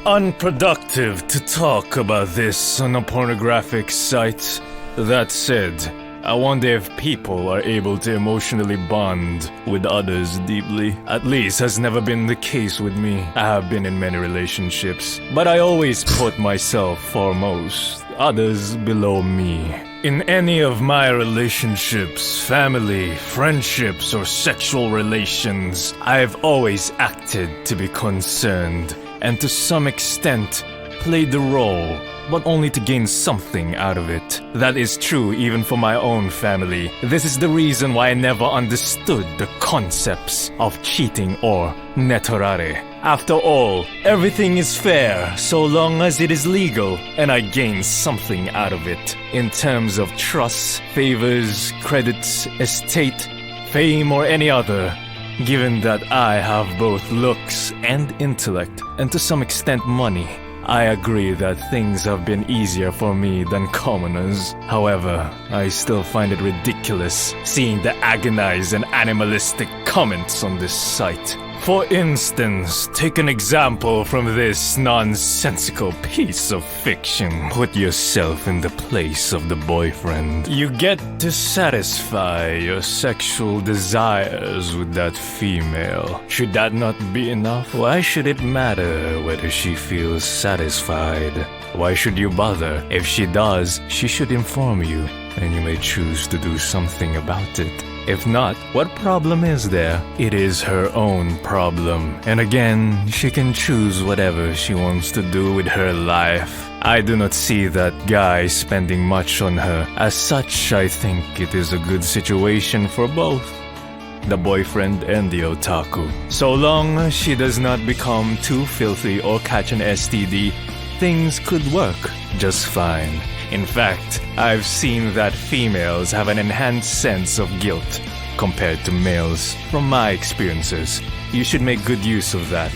unproductive to talk about this on a pornographic site. That said, I wonder if people are able to emotionally bond with others deeply. At least has never been the case with me. I have been in many relationships, but I always put myself foremost, others below me. In any of my relationships, family, friendships, or sexual relations, I've always acted to be concerned, and to some extent, played the role, but only to gain something out of it. That is true even for my own family. This is the reason why I never understood the concepts of cheating or netorare. After all, everything is fair so long as it is legal, and I gain something out of it. In terms of trust, favors, credits, estate, fame, or any other. Given that I have both looks and intellect, and to some extent money, I agree that things have been easier for me than commoners. However, I still find it ridiculous seeing the agonized and animalistic comments on this site. For instance, take an example from this nonsensical piece of fiction. Put yourself in the place of the boyfriend. You get to satisfy your sexual desires with that female. Should that not be enough? Why should it matter whether she feels satisfied? Why should you bother? If she does, she should inform you, and you may choose to do something about it. If not, what problem is there? It is her own problem. And again, she can choose whatever she wants to do with her life. I do not see that guy spending much on her. As such, I think it is a good situation for both, the boyfriend and the otaku. So long as she does not become too filthy or catch an STD, things could work just fine. In fact, I've seen that females have an enhanced sense of guilt compared to males. From my experiences, you should make good use of that.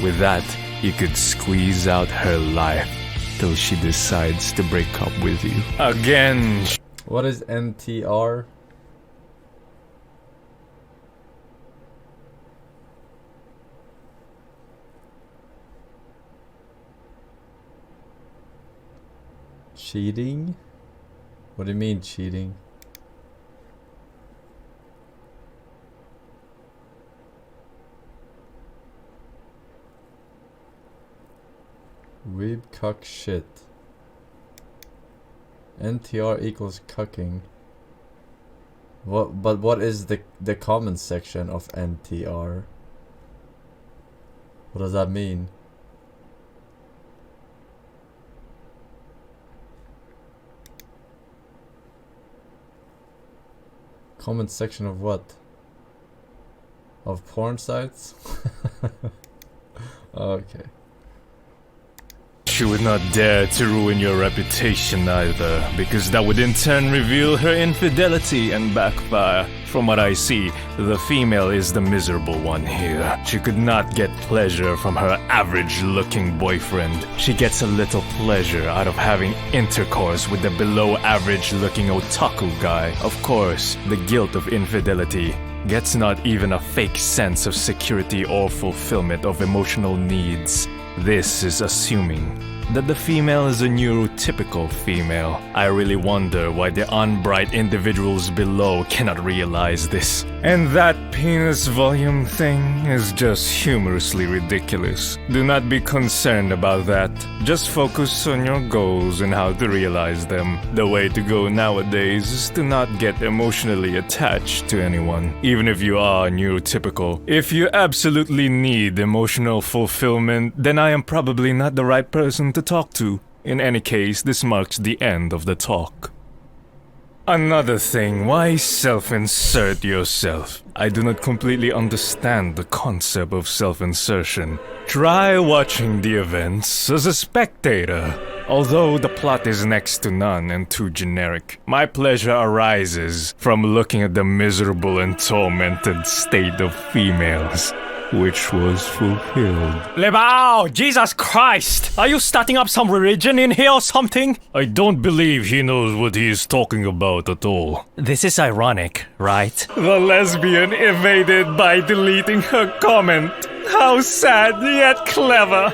With that, you could squeeze out her life till she decides to break up with you. Again. What is NTR? Cheating? What do you mean cheating? Weeb cuck shit. NTR equals cucking. What is the comment section of NTR? What does that mean? Comment section of what? Of porn sites? Okay. She would not dare to ruin your reputation either, because that would in turn reveal her infidelity and backfire. From what I see, the female is the miserable one here. She could not get pleasure from her average-looking boyfriend. She gets a little pleasure out of having intercourse with the below-average-looking otaku guy. Of course, the guilt of infidelity gets not even a fake sense of security or fulfillment of emotional needs. This is assuming that the female is a neurotypical female. I really wonder why the unbright individuals below cannot realize this. And that penis volume thing is just humorously ridiculous. Do not be concerned about that. Just focus on your goals and how to realize them. The way to go nowadays is to not get emotionally attached to anyone, even if you are neurotypical. If you absolutely need emotional fulfillment, then I am probably not the right person to talk to. In any case, this marks the end of the talk. Another thing, why self-insert yourself? I do not completely understand the concept of self-insertion. Try watching the events as a spectator. Although the plot is next to none and too generic, my pleasure arises from looking at the miserable and tormented state of females, which was fulfilled. Lebao! Jesus Christ! Are you starting up some religion in here or something? I don't believe he knows what he is talking about at all. This is ironic, right? The lesbian evaded by deleting her comment. How sad yet clever.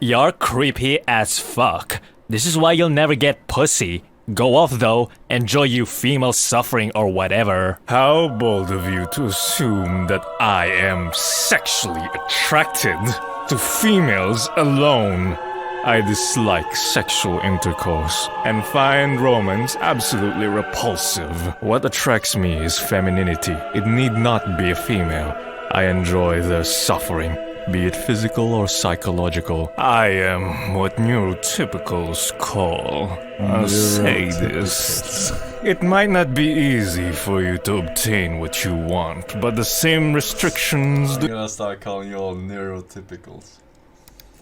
You're creepy as fuck. This is why you'll never get pussy. Go off though, enjoy you female suffering or whatever. How bold of you to assume that I am sexually attracted to females alone. I dislike sexual intercourse and find romance absolutely repulsive. What attracts me is femininity. It need not be a female. I enjoy their suffering, be it physical or psychological. I am what neurotypicals call a sadist. It might not be easy for you to obtain what you want, but the same restrictions I'm gonna start calling you all neurotypicals.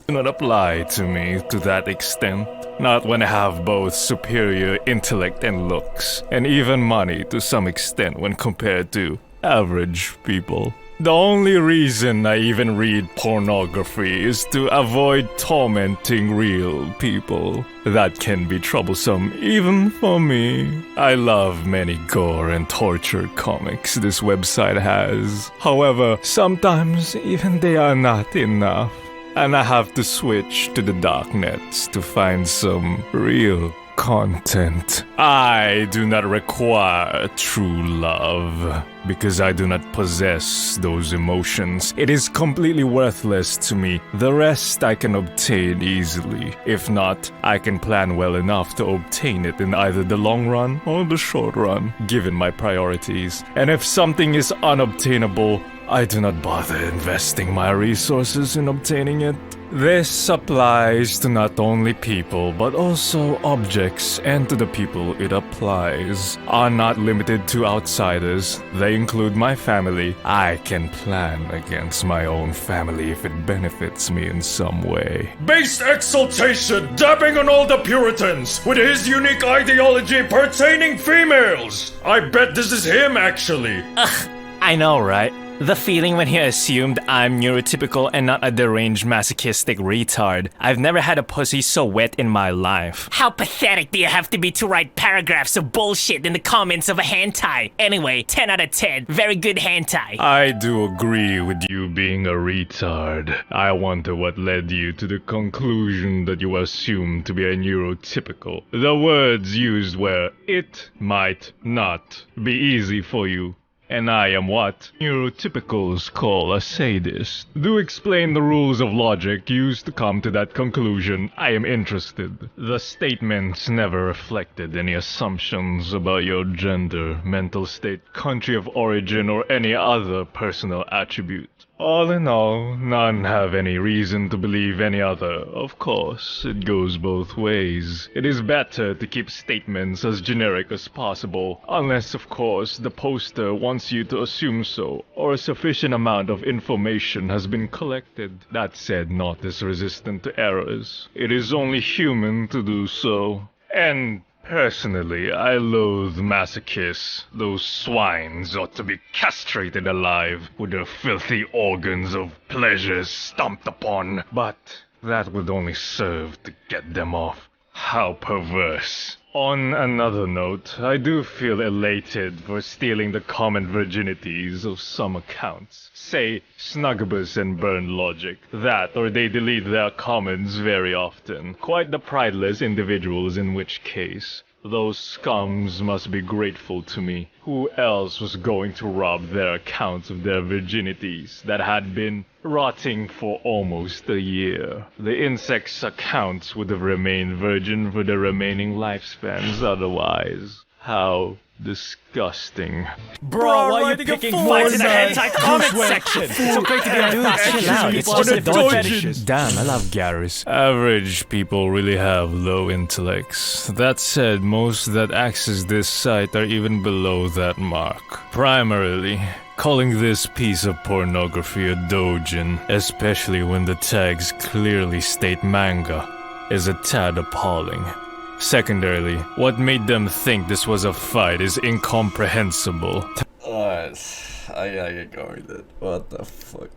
do not apply to me to that extent. Not when I have both superior intellect and looks, and even money to some extent when compared to average people. The only reason I even read pornography is to avoid tormenting real people. That can be troublesome even for me. I love many gore and torture comics this website has. However, sometimes even they are not enough. And I have to switch to the darknets to find some real content. I do not require true love because I do not possess those emotions. It is completely worthless to me. The rest I can obtain easily. If not, I can plan well enough to obtain it in either the long run or the short run, given my priorities. And if something is unobtainable, I do not bother investing my resources in obtaining it. This applies to not only people, but also objects, and to the people it applies. Are not limited to outsiders. They include my family. I can plan against my own family if it benefits me in some way. Based exaltation, dabbing on all the Puritans with his unique ideology pertaining females. I bet this is him, actually. I know, right? The feeling when he assumed I'm neurotypical and not a deranged masochistic retard. I've never had a pussy so wet in my life. How pathetic do you have to be to write paragraphs of bullshit in the comments of a hentai? Anyway, 10 out of 10. Very good hentai. I do agree with you being a retard. I wonder what led you to the conclusion that you assume to be a neurotypical. The words used were, it might not be easy for you. And I am what neurotypicals call a sadist. Do explain the rules of logic used to come to that conclusion. I am interested. The statements never reflected any assumptions about your gender, mental state, country of origin, or any other personal attribute. All in all, none have any reason to believe any other. Of course, it goes both ways. It is better to keep statements as generic as possible, unless, of course, the poster wants you to assume so, or a sufficient amount of information has been collected. That said, not is resistant to errors. It is only human to do so. And personally, I loathe masochists. Those swines ought to be castrated alive, with their filthy organs of pleasure stomped upon. But that would only serve to get them off. How perverse. On another note, I do feel elated for stealing the common virginities of some accounts. Say, Snuggabus and Burn Logic. That, or they delete their comments very often. Quite the prideless individuals in which case. Those scums must be grateful to me. Who else was going to rob their accounts of their virginities that had been rotting for almost a year? The insects' accounts would have remained virgin for their remaining lifespans otherwise. How disgusting. Bro, why are you picking fights in the hentai comment section? It's okay to be dude, chill out. It's just a dog fetishes. Damn, I love Garrus. Average people really have low intellects. That said, most that access this site are even below that mark. Primarily, calling this piece of pornography a doujin, especially when the tags clearly state manga, is a tad appalling. Secondarily, what made them think this was a fight is incomprehensible. Alright, I gotta get going then. What the fuck?